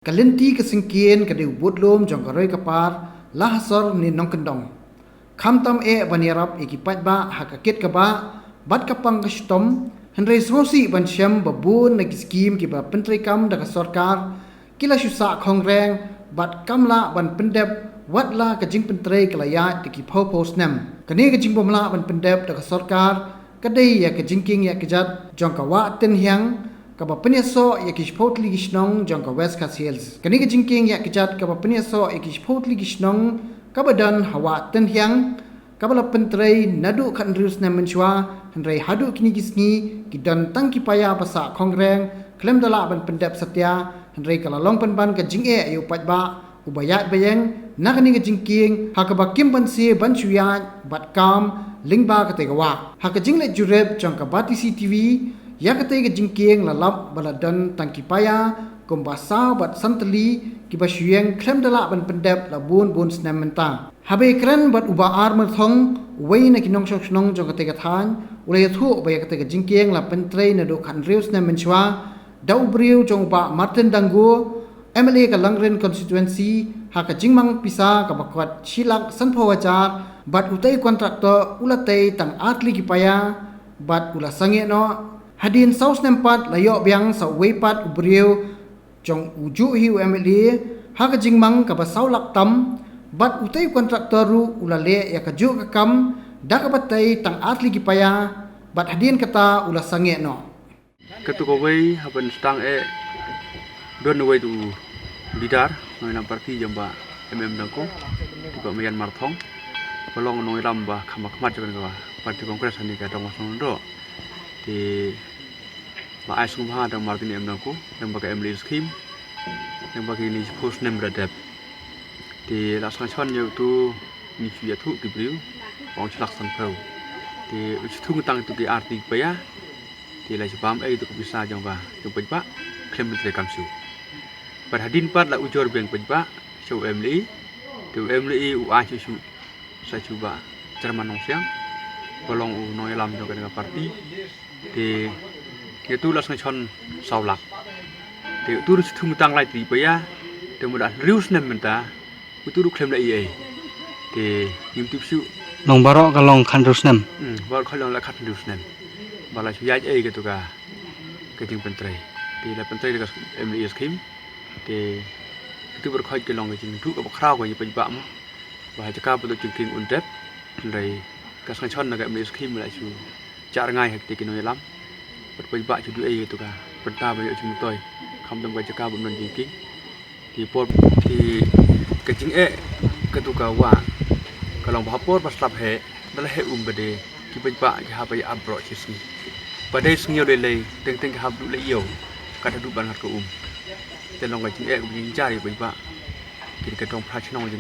Kalenti kesingkian kadu budlom jong karoi kapar lahasor ni nong kendong. Kamtam banirap ikipat ba hakakit ka ba bat kapang kastom henry sosi ban syam babun nagi skim ki ba pentri kam da sarkar kila syusa kongreng bat kamla ban pendep watla ka jing pentri kelaya ki popos nam. Kani ka jing bomla ban pendep da sarkar kadai ya ka jingking ya kejat jong ka wa ten hyang kaba penyaso ya kishpotli gishnong jong ka west ka hills kani ka jingking ya kejat kaba penyaso ya kishpotli gishnong kaba dan hawa ten hyang kaba la pentrei nadu kan rus na menchwa hendrai hadu kini gisni kidan tangki paya basa kongreng klem dala ban pendep satya hendrai kala long ban ka jing ayu patba ubayat bayang nakani ka jingking hakaba kim ban se ban chuya bat kam lingba ka tegawa hakajing le jureb jong ka bati CCTV ya kata ke jingking lalap baladan tangki paya kumbasa bat santeli kiba syueng klem dala ban pendep labun bun snam mentang habe kran bat uba ar merthong wei na kinong shoknong jong kata than ulai thu ba ya kata ke jingking la pentrei na do khan reus na menchwa dau briu jong ba martin dangu MLA ka langren constituency ha ka jingmang pisa ka bakwat silak sanphawajar bat utai kontraktor ulatai tang atli kipaya bat ula sange no hadin saus nempat layok biang sa weipat ubriu jong uju hi UMLA ha ka jingmang ka basau lak tam bat utai kontraktor ru ulale ya ka ju ka kam da ka batai tang atli gipaya bat hadin kata ula sange no ketua wei haban stang don wei tu lidar noi parti jamba dangko tiba meyan marthong pelong noi lamba khamak jagan ka parti kongres ani ka dong sondo di ma asum ha dang martin dangko yang bagai emily scheme yang bagai ni post nem radap di lasan chon yo tu ni fiya thu kibriu ong chlak san phau di thu tang tu ki arti pa ya di la jabam tu bisa jamba tu pa klem le kamsu par hadin pat la ujor beng pa show emily tu emily u a chu sa chu ba cerman nong siang bolong u noi lam jo ka parti di itu lasan chon saulak di tu thu tang lai ti pa ya tu muda rius nem menta itu klem la ai di youtube su nong barok kalong khan rius nem bar khalong la khat rius nem bala chu yai ai ke tu ka jing pentrai di la pentrai ka emily scheme di itu berkhoi ke long jing thu ka khrao ko yi pa mo ba ja ka bu jing king undep lai ka san chon na ka emily scheme la chu char ngai hek ti ki noi lam ba chu du ai tu ka penta ba yo chung toi kham dong ba ja ka bu non jing king di pot di ka jing ka tu ka wa ka long ba pot ba slap he dal he bade ki ba ki ha ba ya abro chi si ba dai sngyo le le teng teng ka ha du le yo ka du ban hat ko ten long ka jing ku jing jari ba ki ka tong phra chnong